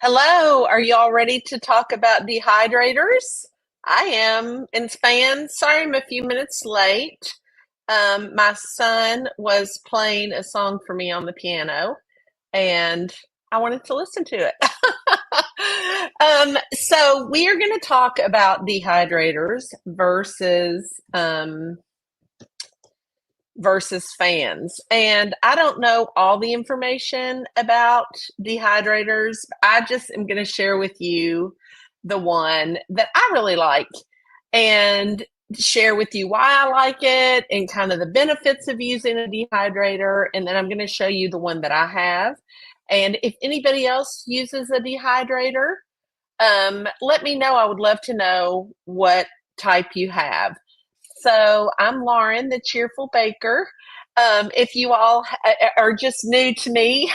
Hello, are y'all ready to talk about dehydrators? I am. And fans, sorry I'm a few minutes late. My son was playing a song for me on the piano, and I wanted to listen to it. So we are going to talk about dehydrators versus fans. And I don't know all the information about dehydrators. I just am going to share with you the one that I really like and share with you why I like it and kind of the benefits of using a dehydrator. And then I'm going to show you the one that I have. And if anybody else uses a dehydrator, let me know. I would love to know what type you have. So I'm Lauren, the cheerful baker. If you all are just new to me,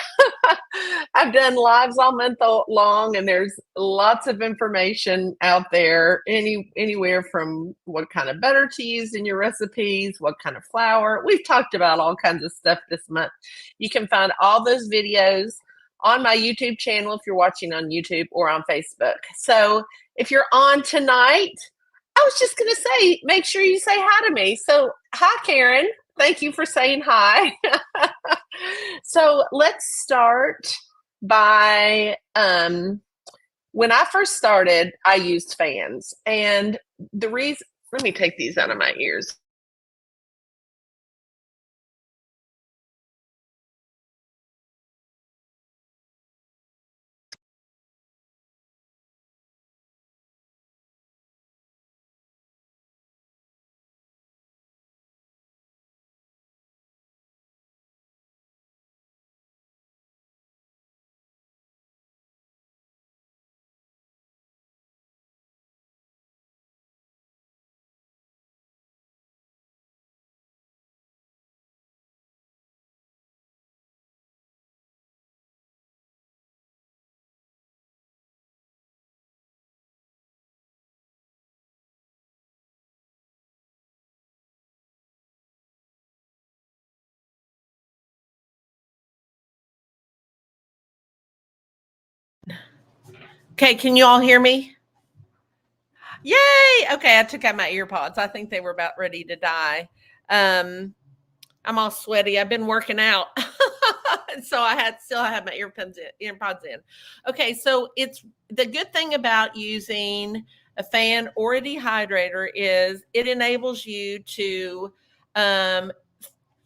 I've done lives all month long, and there's lots of information out there. Anywhere from what kind of butter to use in your recipes, what kind of flour. We've talked about all kinds of stuff this month. You can find all those videos on my YouTube channel if you're watching on YouTube or on Facebook. So if you're on tonight, I was just going to say, make sure you say hi to me. So, hi, Karen. Thank you for saying hi. So, let's start by when I first started, I used fans. And the reason, let me take these out of my ears. Okay, can you all hear me? Yay! Okay, I took out my ear pods. I think they were about ready to die. Um, I'm all sweaty. I've been working out. So I had my earpods in. Okay, so it's the good thing about using a fan or a dehydrator is it enables you to um,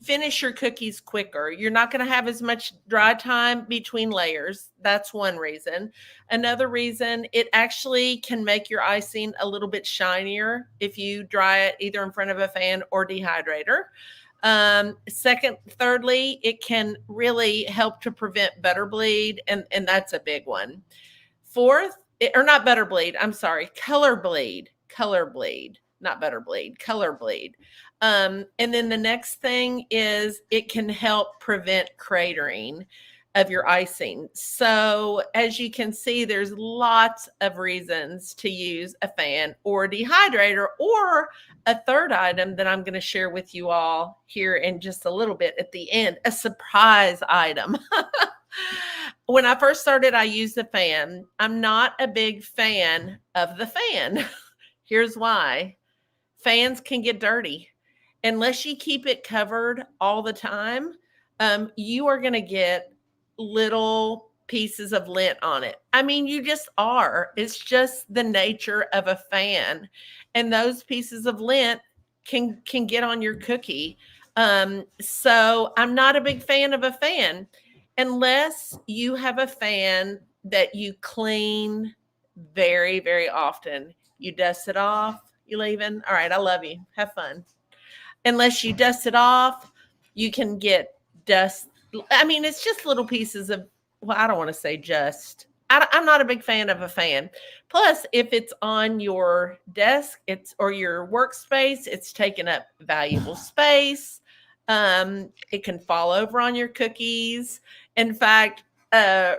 finish your cookies quicker. You're not going to have as much dry time between layers. That's one reason. Another reason, it actually can make your icing a little bit shinier if you dry it either in front of a fan or dehydrator. Thirdly, it can really help to prevent butter bleed, and that's a big one. Fourth, or not butter bleed, I'm sorry, color bleed, not butter bleed, color bleed. And then the next thing is it can help prevent cratering of your icing. So as you can see, there's lots of reasons to use a fan or a dehydrator, or a third item that I'm going to share with you all here in just a little bit at the end, a surprise item. When I first started, I used the fan. I'm not a big fan of the fan. Here's why. Fans can get dirty. Unless you keep it covered all the time, you are going to get little pieces of lint on it. I mean, you just are. It's just the nature of a fan. And those pieces of lint can get on your cookie. So I'm not a big fan of a fan unless you have a fan that you clean very, very often. You dust it off, you leaving? All right, I love you. Have fun. Unless you dust it off, you can get dust. I mean, it's just little pieces of, well, I don't want to say just. I'm not a big fan of a fan. Plus, if it's on your desk, or your workspace, it's taking up valuable space. It can fall over on your cookies. In fact,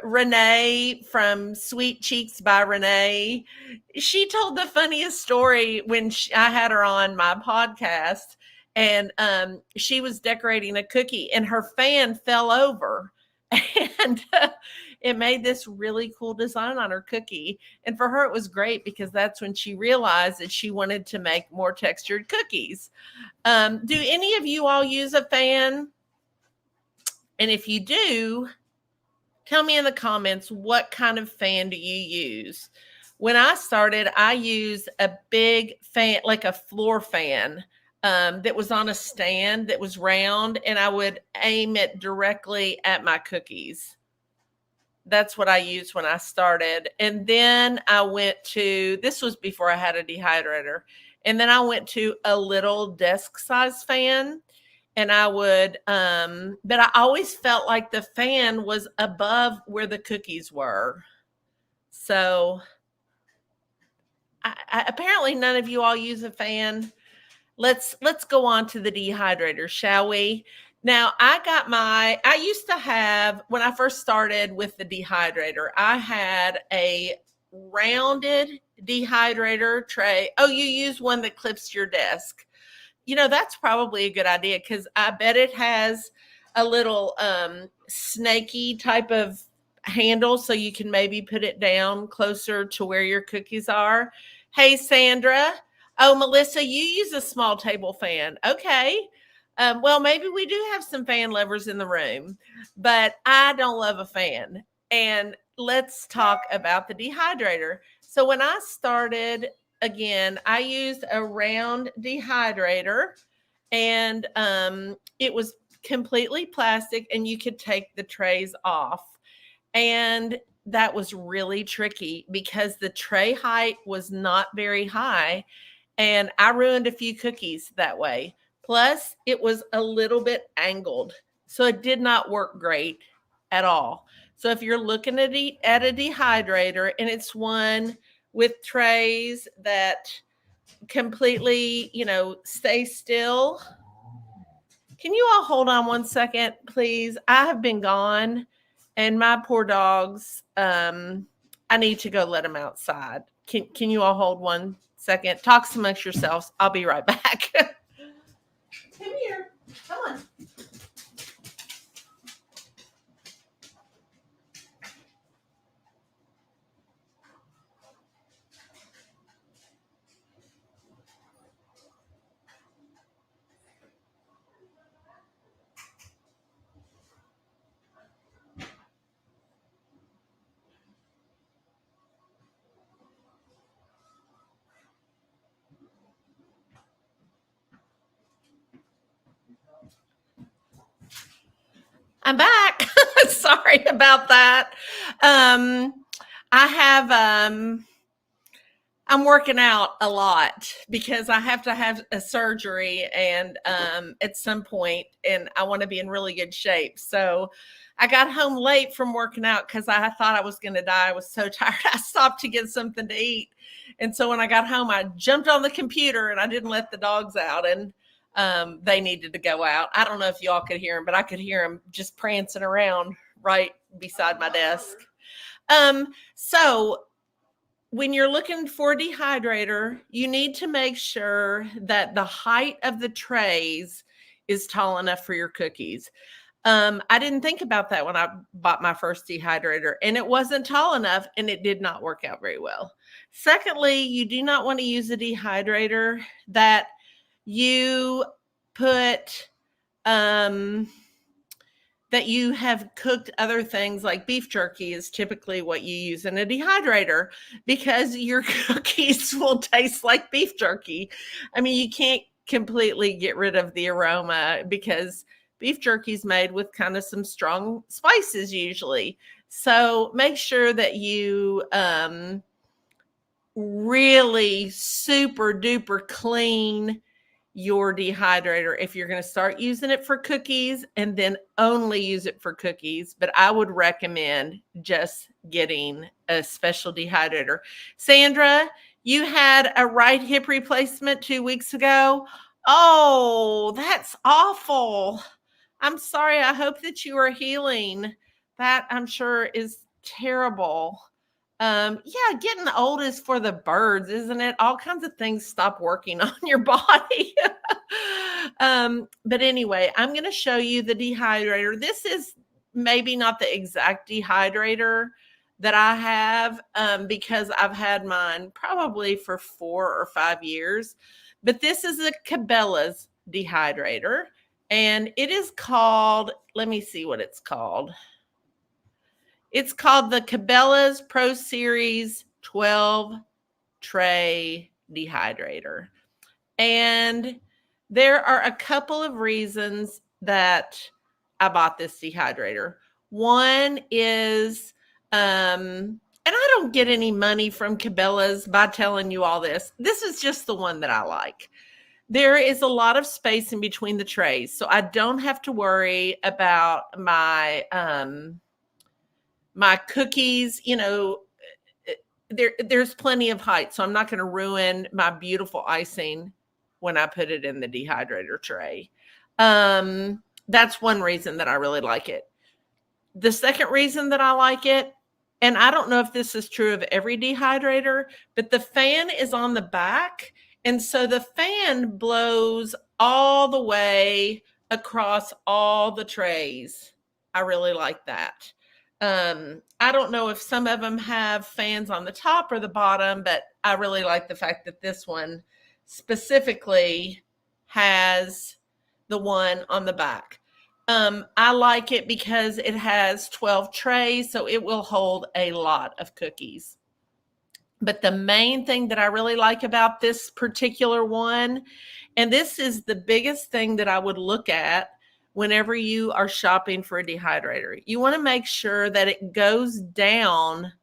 Renee from Sweet Cheeks by Renee, she told the funniest story when I had her on my podcast, and she was decorating a cookie and her fan fell over, and it made this really cool design on her cookie. And for her, it was great because that's when she realized that she wanted to make more textured cookies. Do any of you all use a fan? And if you do, tell me in the comments, what kind of fan do you use? When I started, I used a big fan, like a floor fan, that was on a stand that was round, and I would aim it directly at my cookies. That's what I used when I started. And then I went to, this was before I had a dehydrator. And then I went to a little desk size fan, and I would, but I always felt like the fan was above where the cookies were. So apparently none of you all use a fan. Let's go on to the dehydrator, shall we? Now, I used to have, when I first started with the dehydrator, I had a rounded dehydrator tray. Oh, you use one that clips to your desk. That's probably a good idea because I bet it has a little snaky type of handle so you can maybe put it down closer to where your cookies are. Hey, Sandra. Oh, Melissa, you use a small table fan. Okay. Well, maybe we do have some fan lovers in the room, but I don't love a fan. And let's talk about the dehydrator. So when I started, again, I used a round dehydrator, and it was completely plastic, and you could take the trays off. And that was really tricky because the tray height was not very high, and I ruined a few cookies that way. Plus, it was a little bit angled, so it did not work great at all. So if you're looking at a dehydrator and it's one with trays that completely, stay still. Can you all hold on one second, please? I have been gone, and my poor dogs, I need to go let them outside. Can you all hold one second? Talk amongst yourselves. I'll be right back. Come here. Come on. I'm back. Sorry about that. I have I'm working out a lot because I have to have a surgery and at some point, and I want to be in really good shape. So I got home late from working out because I thought I was going to die. I was so tired. I stopped to get something to eat. And so when I got home, I jumped on the computer and I didn't let the dogs out, and they needed to go out. I don't know if y'all could hear them, but I could hear them just prancing around right beside my desk. So when you're looking for a dehydrator, you need to make sure that the height of the trays is tall enough for your cookies. I didn't think about that when I bought my first dehydrator, and it wasn't tall enough, and it did not work out very well. Secondly, you do not want to use a dehydrator that you put that you have cooked other things, like beef jerky is typically what you use in a dehydrator, because your cookies will taste like beef jerky. I mean, you can't completely get rid of the aroma because beef jerky is made with kind of some strong spices usually. So make sure that you really super duper clean your dehydrator if you're going to start using it for cookies, and then only use it for cookies. But I would recommend just getting a special dehydrator. Sandra, you had a right hip replacement 2 weeks ago. Oh, that's awful. I'm sorry. I hope that you are healing. That, I'm sure, is terrible. Yeah, getting old is for the birds, isn't it? All kinds of things stop working on your body. But anyway, I'm going to show you the dehydrator. This is maybe not the exact dehydrator that I have, because I've had mine probably for 4 or 5 years. But this is a Cabela's dehydrator, and it is called, let me see what it's called. It's called the Cabela's Pro Series 12 tray dehydrator. And there are a couple of reasons that I bought this dehydrator. One is, and I don't get any money from Cabela's by telling you all this. This is just the one that I like. There is a lot of space in between the trays, so I don't have to worry about my cookies, there's plenty of height, so I'm not going to ruin my beautiful icing when I put it in the dehydrator tray. That's one reason that I really like it. The second reason that I like it, and I don't know if this is true of every dehydrator, but the fan is on the back. And so the fan blows all the way across all the trays. I really like that. I don't know if some of them have fans on the top or the bottom, but I really like the fact that this one specifically has the one on the back. I like it because it has 12 trays, so it will hold a lot of cookies. But the main thing that I really like about this particular one, and this is the biggest thing that I would look at whenever you are shopping for a dehydrator, you want to make sure that it goes down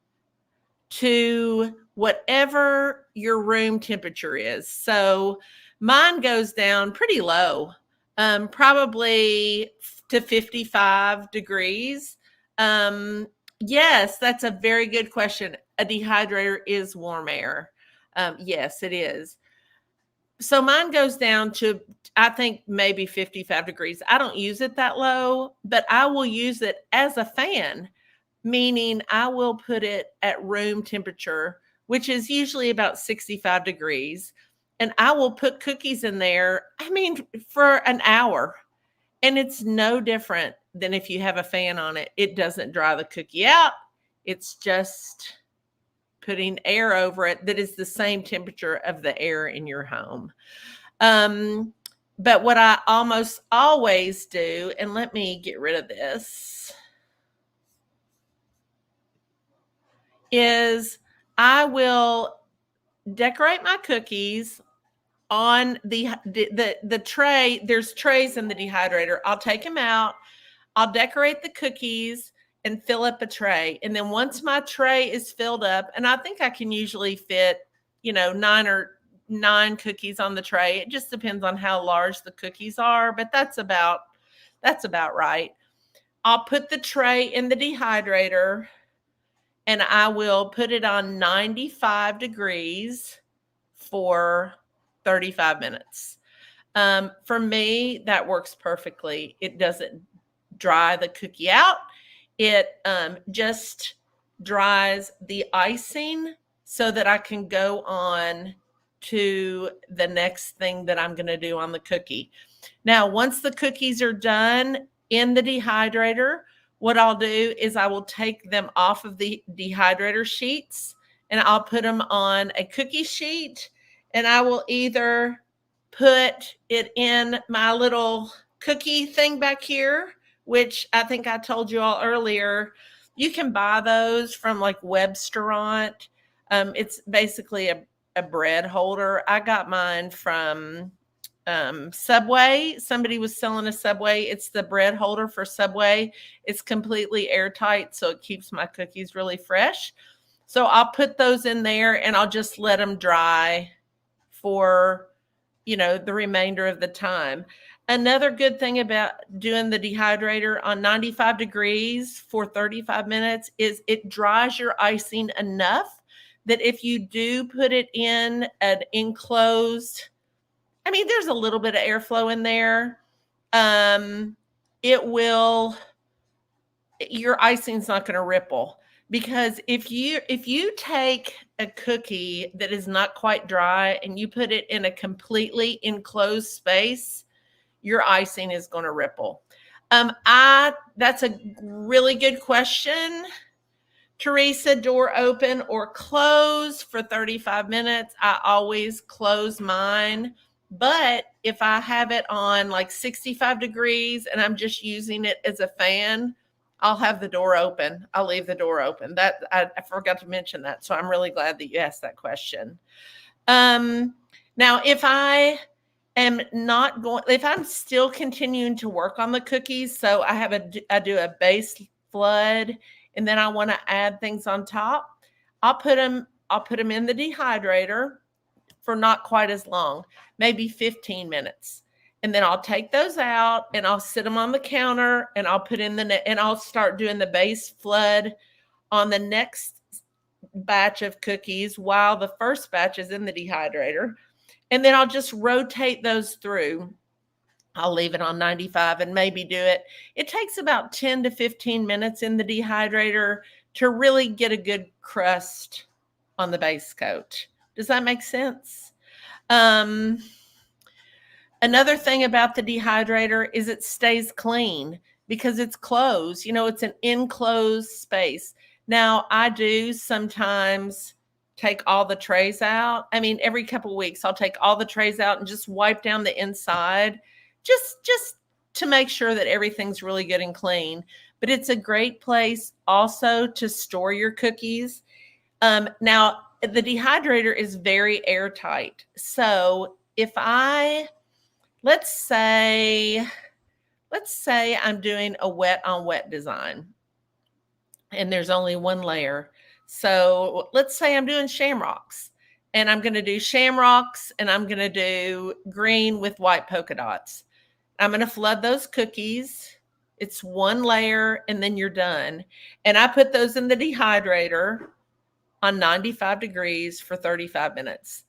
to whatever your room temperature is. So mine goes down pretty low, probably to 55 degrees. Yes, that's a very good question. A dehydrator is warm air. Yes, it is. So mine goes down to, I think, maybe 55 degrees. I don't use it that low, but I will use it as a fan, meaning I will put it at room temperature, which is usually about 65 degrees. And I will put cookies in there, for an hour. And it's no different than if you have a fan on it. It doesn't dry the cookie out. It's just putting air over it that is the same temperature of the air in your home. But what I almost always do, and let me get rid of this, is I will decorate my cookies on the tray. There's trays in the dehydrator. I'll take them out. I'll decorate the cookies and fill up a tray. And then once my tray is filled up, and I think I can usually fit, 9 cookies on the tray. It just depends on how large the cookies are, but that's about right. I'll put the tray in the dehydrator and I will put it on 95 degrees for 35 minutes. For me, that works perfectly. It doesn't dry the cookie out. It just dries the icing so that I can go on to the next thing that I'm going to do on the cookie. Now, once the cookies are done in the dehydrator, what I'll do is I will take them off of the dehydrator sheets and I'll put them on a cookie sheet, and I will either put it in my little cookie thing back here, which I think I told you all earlier. You can buy those from like Webstaurant. It's basically a bread holder. I got mine from Subway. Somebody was selling a Subway. It's the bread holder for Subway. It's completely airtight, so it keeps my cookies really fresh. So I'll put those in there and I'll just let them dry for, the remainder of the time. Another good thing about doing the dehydrator on 95 degrees for 35 minutes is it dries your icing enough that if you do put it in an enclosed, there's a little bit of airflow in there. Your icing's not going to ripple, because if you take a cookie that is not quite dry and you put it in a completely enclosed space, your icing is going to ripple. That's a really good question. Teresa, door open or close for 35 minutes. I always close mine. But if I have it on like 65 degrees and I'm just using it as a fan, I'll have the door open. I'll leave the door open. That I forgot to mention that. So I'm really glad that you asked that question. Now, if I am not going, if I'm still continuing to work on the cookies, so I do a base flood, and then I want to add things on top, I'll put them in the dehydrator for not quite as long, maybe 15 minutes. And then I'll take those out and I'll sit them on the counter and I'll put in and I'll start doing the base flood on the next batch of cookies while the first batch is in the dehydrator. And then I'll just rotate those through. I'll leave it on 95 and maybe do it. It takes about 10 to 15 minutes in the dehydrator to really get a good crust on the base coat. Does that make sense? Another thing about the dehydrator is it stays clean because it's closed. It's an enclosed space. Now, I do sometimes take all the trays out. I mean, every couple of weeks, I'll take all the trays out and just wipe down the inside, just to make sure that everything's really good and clean. But it's a great place also to store your cookies. Now, the dehydrator is very airtight. So if let's say I'm doing a wet on wet design and there's only one layer. So let's say I'm doing shamrocks and I'm going to do shamrocks and I'm going to do green with white polka dots. I'm going to flood those cookies. It's one layer and then you're done. And I put those in the dehydrator on 95 degrees for 35 minutes.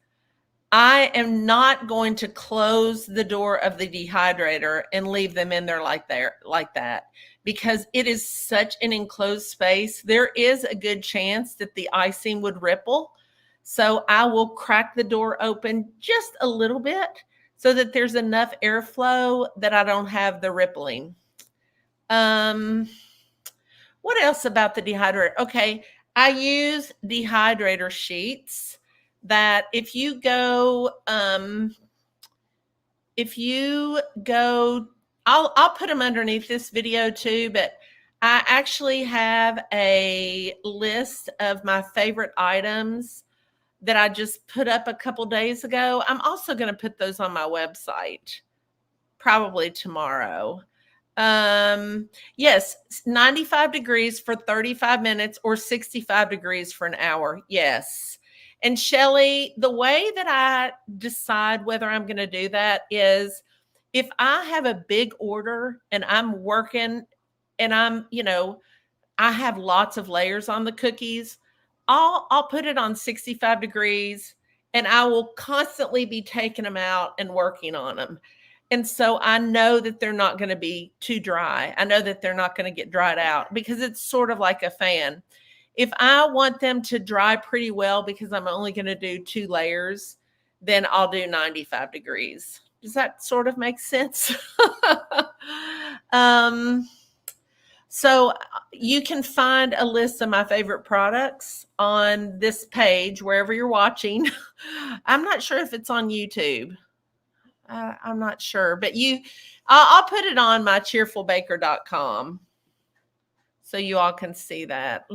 I am not going to close the door of the dehydrator and leave them in there like that because it is such an enclosed space. There is a good chance that the icing would ripple. So I will crack the door open just a little bit so that there's enough airflow that I don't have the rippling. What else about the dehydrator? Okay, I use dehydrator sheets that if you go, I'll put them underneath this video too, but I actually have a list of my favorite items that I just put up a couple days ago. I'm also going to put those on my website probably tomorrow. Yes, 95 degrees for 35 minutes or 65 degrees for an hour. Yes. And Shelly, the way that I decide whether I'm going to do that is if I have a big order and I'm working and I have lots of layers on the cookies, I'll put it on 65 degrees and I will constantly be taking them out and working on them. And so I know that they're not going to be too dry. I know that they're not going to get dried out because it's sort of like a fan. If I want them to dry pretty well because I'm only going to do 2 layers, then I'll do 95 degrees. Does that sort of make sense? So you can find a list of my favorite products on this page, wherever you're watching. I'm not sure if it's on YouTube. I'm not sure, but I'll put it on my cheerfulbaker.com so you all can see that.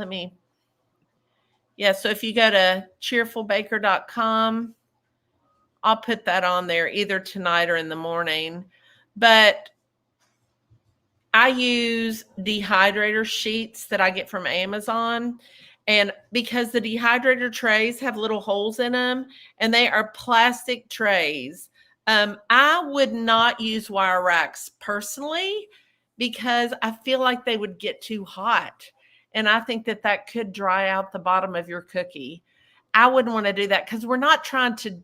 So if you go to cheerfulbaker.com, I'll put that on there either tonight or in the morning. But I use dehydrator sheets that I get from Amazon. And because the dehydrator trays have little holes in them and they are plastic trays, I would not use wire racks personally because I feel like they would get too hot. And I think that could dry out the bottom of your cookie. I wouldn't want to do that because we're not trying to,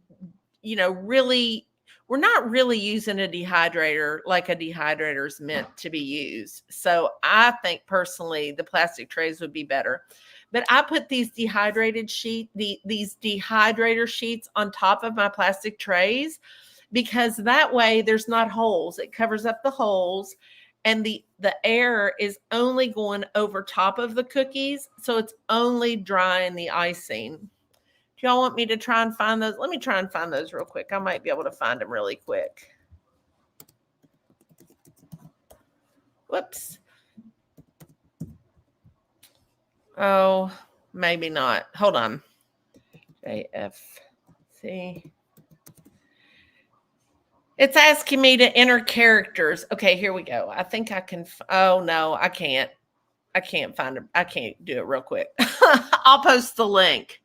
we're not really using a dehydrator like a dehydrator is meant to be used. So I think personally the plastic trays would be better. But I put these these dehydrator sheets on top of my plastic trays because that way there's not holes. It covers up the holes. and the air is only going over top of the cookies, so it's only drying the icing. Do y'all want me to try and find those? Let me try and find those real quick. I might be able to find them really quick. Whoops. Oh, maybe not. Hold on. JFC. It's asking me to enter characters. Okay, here we go. I think I can. Oh, no, I can't. I can't find it. I can't do it real quick. I'll post the link.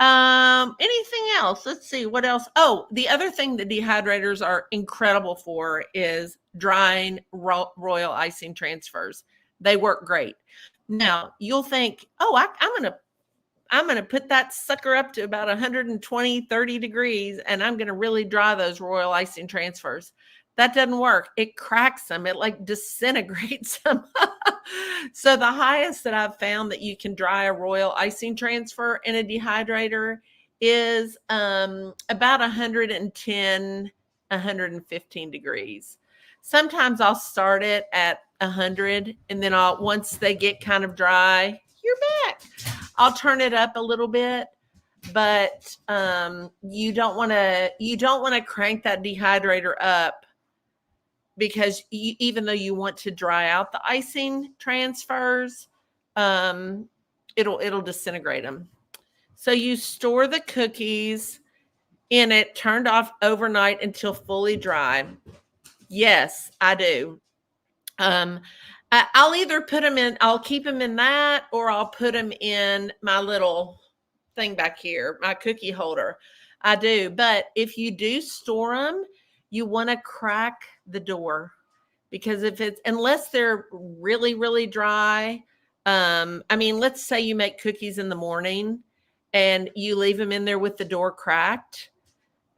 Anything else? Let's see what else. Oh, the other thing that dehydrators are incredible for is drying royal icing transfers. They work great. Now you'll think, oh, I'm going to put that sucker up to about 120, 30 degrees, and I'm going to really dry those royal icing transfers. That doesn't work. It cracks them. It like disintegrates them. So the highest that I've found that you can dry a royal icing transfer in a dehydrator is about 110, 115 degrees. Sometimes I'll start it at 100, and then once they get kind of dry, you're back. I'll turn it up a little bit, but you don't want to crank that dehydrator up, because even though you want to dry out the icing transfers, it'll disintegrate them. So you store the cookies in it, turned off overnight until fully dry. Yes, I do. I'll either put them in, I'll keep them in that, or I'll put them in my little thing back here, my cookie holder. I do. But if you do store them, you want to crack the door, because unless they're really, really dry, I mean, let's say you make cookies in the morning and you leave them in there with the door cracked.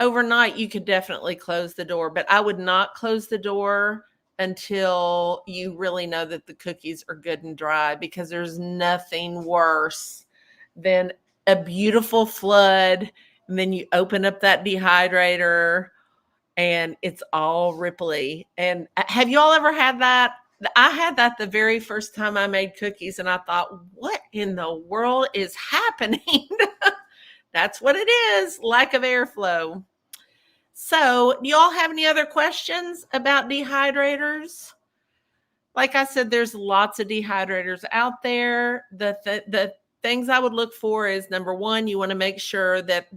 Overnight, you could definitely close the door, but I would not close the door until you really know that the cookies are good and dry, because there's nothing worse than a beautiful flood, and then you open up that dehydrator and it's all ripply. And have you all ever had that? I had that the very first time I made cookies, and I thought, what in the world is happening? That's what it is, lack of airflow. So, do y'all have any other questions about dehydrators? Like I said, there's lots of dehydrators out there. The things I would look for is, number one, you want to make sure that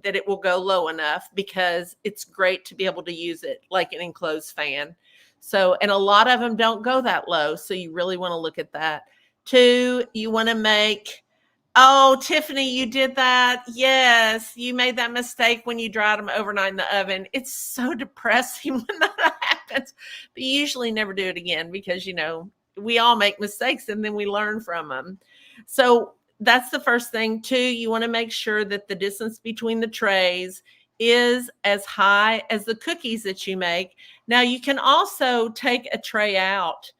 it will go low enough, because it's great to be able to use it like an enclosed fan. So, and a lot of them don't go that low, so you really want to look at that. Two, you want to make, oh, Tiffany, you did that. Yes, you made that mistake when you dried them overnight in the oven. It's so depressing when that happens, but you usually never do it again, because, we all make mistakes and then we learn from them. So that's the first thing. Two, you want to make sure that the distance between the trays is as high as the cookies that you make. Now, you can also take a tray out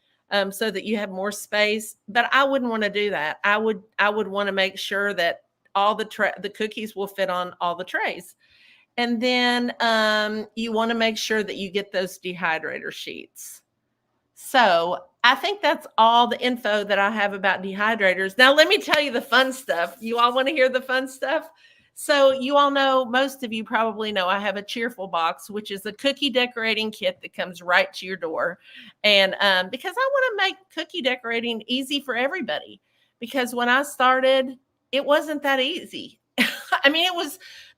so that you have more space, but I wouldn't want to do that. I would want to make sure that all the cookies will fit on all the trays. And then you want to make sure that you get those dehydrator sheets. So I think that's all the info that I have about dehydrators. Now, let me tell you the fun stuff. You all want to hear the fun stuff? So you all know, most of you probably know, I have a Cheerful box, which is a cookie decorating kit that comes right to your door. And because I want to make cookie decorating easy for everybody, because when I started, it wasn't that easy. I mean,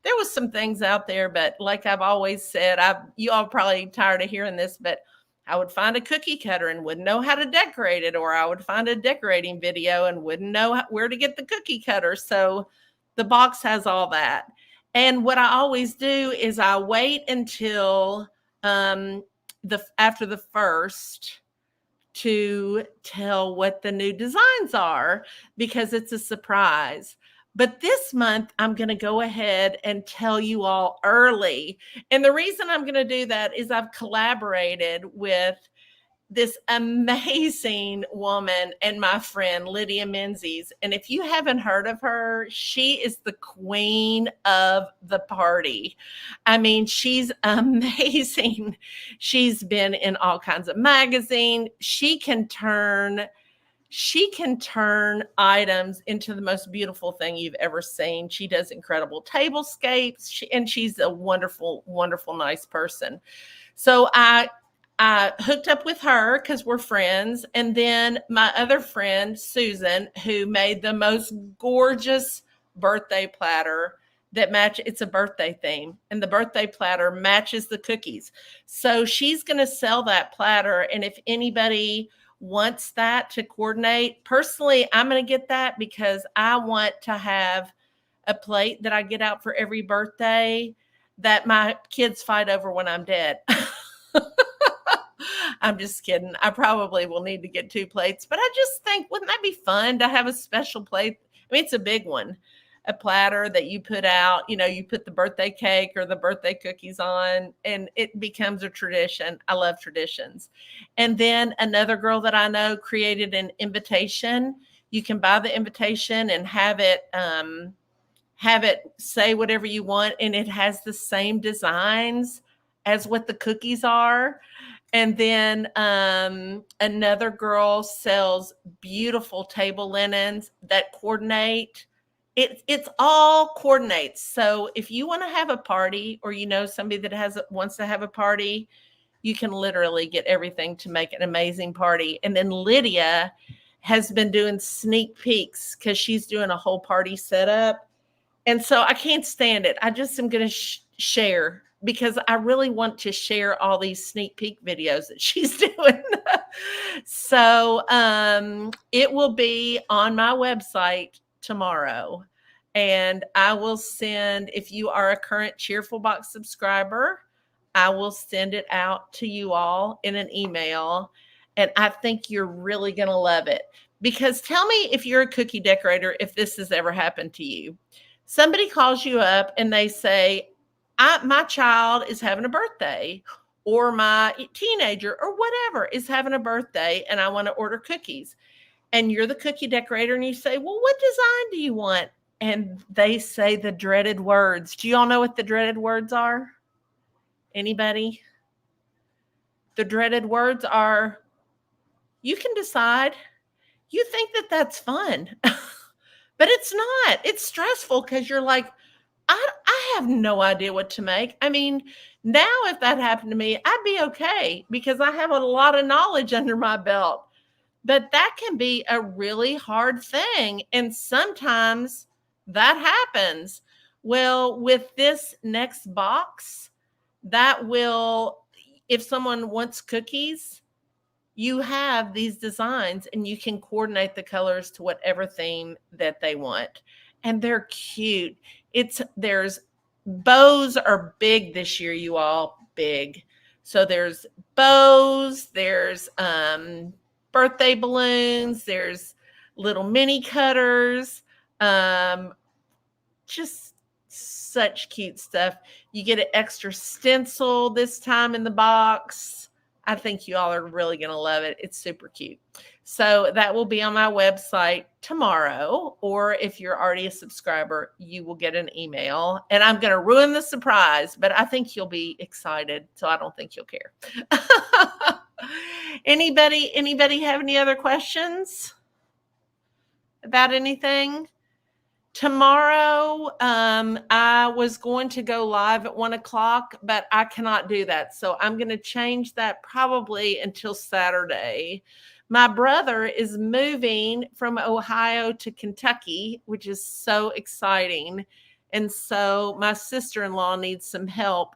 there was some things out there, but like I've always said, you all probably tired of hearing this, but I would find a cookie cutter and wouldn't know how to decorate it, or I would find a decorating video and wouldn't know where to get the cookie cutter. So the box has all that. And what I always do is I wait until after the first to tell what the new designs are, because it's a surprise. But this month, I'm going to go ahead and tell you all early. And the reason I'm going to do that is I've collaborated with this amazing woman and my friend Lydia Menzies. And if you haven't heard of her, she is the queen of the party. I mean, she's amazing. She's been in all kinds of magazines. She can turn items into the most beautiful thing you've ever seen. She does incredible tablescapes, and she's a wonderful, wonderful, nice person. So I hooked up with her because we're friends. And then my other friend, Susan, who made the most gorgeous birthday platter it's a birthday theme, and the birthday platter matches the cookies. So she's going to sell that platter. And if anybody wants that to coordinate, personally, I'm going to get that because I want to have a plate that I get out for every birthday that my kids fight over when I'm dead. I'm just kidding. I probably will need to get 2 plates, but I just think, wouldn't that be fun to have a special plate? I mean, it's a big one, a platter that you put out, you put the birthday cake or the birthday cookies on, and it becomes a tradition. I love traditions. And then another girl that I know created an invitation. You can buy the invitation and have it say whatever you want, and it has the same designs as what the cookies are. And then another girl sells beautiful table linens that coordinate. It's all coordinates. So if you want to have a party, or somebody that wants to have a party, you can literally get everything to make an amazing party. And then Lydia has been doing sneak peeks because she's doing a whole party setup. And so I can't stand it. I just am going to share, because I really want to share all these sneak peek videos that she's doing. So it will be on my website tomorrow. And I will send, if you are a current Cheerful Box subscriber, I will send it out to you all in an email. And I think you're really going to love it. Because tell me if you're a cookie decorator, if this has ever happened to you. Somebody calls you up and they say, my child is having a birthday, or my teenager or whatever is having a birthday, and I want to order cookies. And you're the cookie decorator, and you say, well, what design do you want? And they say the dreaded words. Do you all know what the dreaded words are? Anybody? The dreaded words are, you can decide. You think that that's fun, but it's not. It's stressful because you're like, I have no idea what to make. I mean, now if that happened to me, I'd be okay because I have a lot of knowledge under my belt. But that can be a really hard thing. And sometimes that happens. Well, with this next box, if someone wants cookies, you have these designs and you can coordinate the colors to whatever theme that they want. And they're cute. There's bows are big this year, you all, big. So there's bows, there's birthday balloons, there's little mini cutters, just such cute stuff. You get an extra stencil this time in the box. I think you all are really going to love it. It's super cute. So that will be on my website tomorrow, or if you're already a subscriber, you will get an email. And I'm going to ruin the surprise, but I think you'll be excited, so I don't think you'll care. Anybody have any other questions about anything? Tomorrow, I was going to go live at 1:00, but I cannot do that. So I'm going to change that probably until Saturday. My brother is moving from Ohio to Kentucky, which is so exciting. And so my sister-in-law needs some help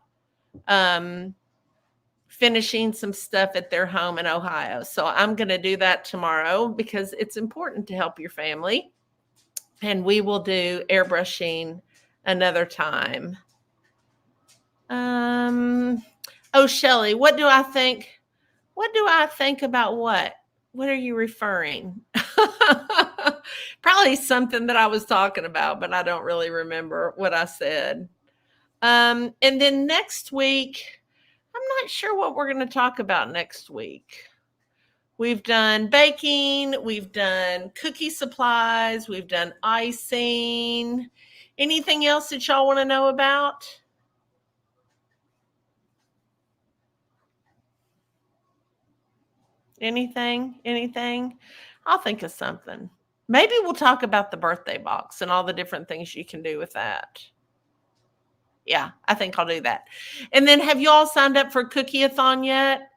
finishing some stuff at their home in Ohio. So I'm going to do that tomorrow because it's important to help your family. And we will do airbrushing another time. Shelley, what do I think? What do I think about what? What are you referring? Probably something that I was talking about, but I don't really remember what I said. And then next week, I'm not sure what we're going to talk about next week. We've done baking. We've done cookie supplies. We've done icing. Anything else that y'all want to know about? Anything? I'll think of something. Maybe we'll talk about the birthday box and all the different things you can do with that. Yeah, I think I'll do that. And then have you all signed up for Cookie-a-thon yet?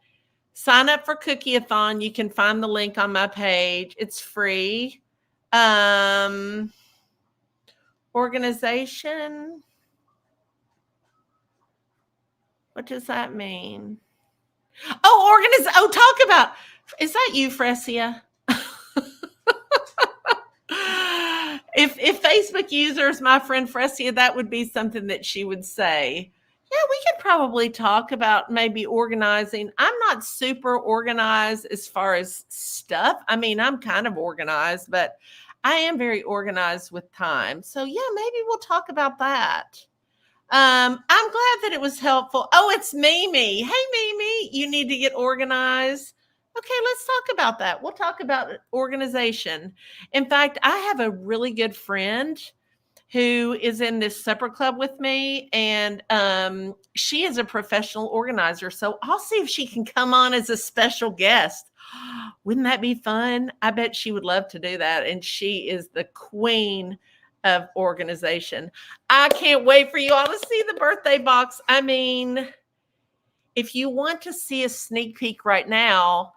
Sign up for Cookie-a-thon. You can find the link on my page. It's free. Um, Organization. What does that mean? Oh, talk about. Is that you, Fresia? If Facebook users, my friend Fresia, that would be something that she would say. Yeah, we could probably talk about maybe organizing. I'm not super organized as far as stuff. I mean, I'm kind of organized, but I am very organized with time. So yeah, maybe we'll talk about that. I'm glad that it was helpful. Oh, it's Mimi. Hey, Mimi, you need to get organized. Okay, let's talk about that. We'll talk about organization. In fact, I have a really good friend who is in this supper club with me, and she is a professional organizer. So I'll see if she can come on as a special guest. Wouldn't that be fun? I bet she would love to do that. And she is the queen of organization. I can't wait for you all to see the birthday box. I mean, if you want to see a sneak peek right now,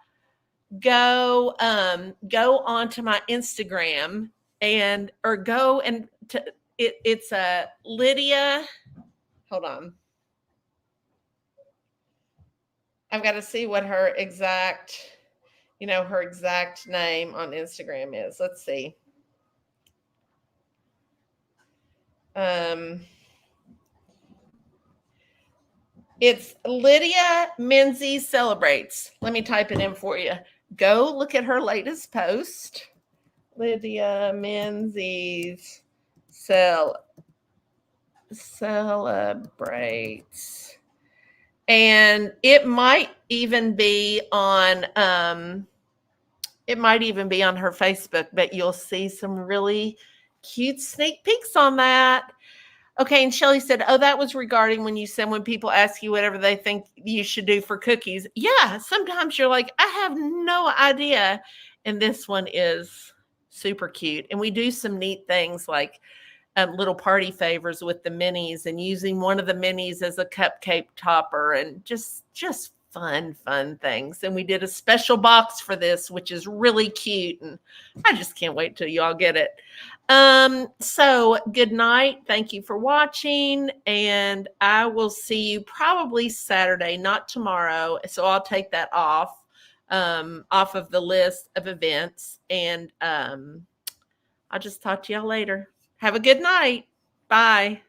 go onto my Instagram and or go and to it's a Lydia. Hold on. I've got to see what her exact name on Instagram is. Let's see. Um It's Lydia Menzies Celebrates. Let me type it in for you. Go look at her latest post. Lydia Menzies celebrates. And it might even be on her Facebook, but you'll see some really cute sneak peeks on that. Okay, and Shelly said, "Oh, that was regarding when you said when people ask you whatever they think you should do for cookies." Yeah, sometimes you're like, "I have no idea." And this one is super cute. And we do some neat things like little party favors with the minis and using one of the minis as a cupcake topper and just fun things. And we did a special box for this, which is really cute. And I just can't wait till y'all get it. So good night. Thank you for watching. And I will see you probably Saturday, not tomorrow. So I'll take that off of the list of events. And I'll just talk to y'all later. Have a good night. Bye.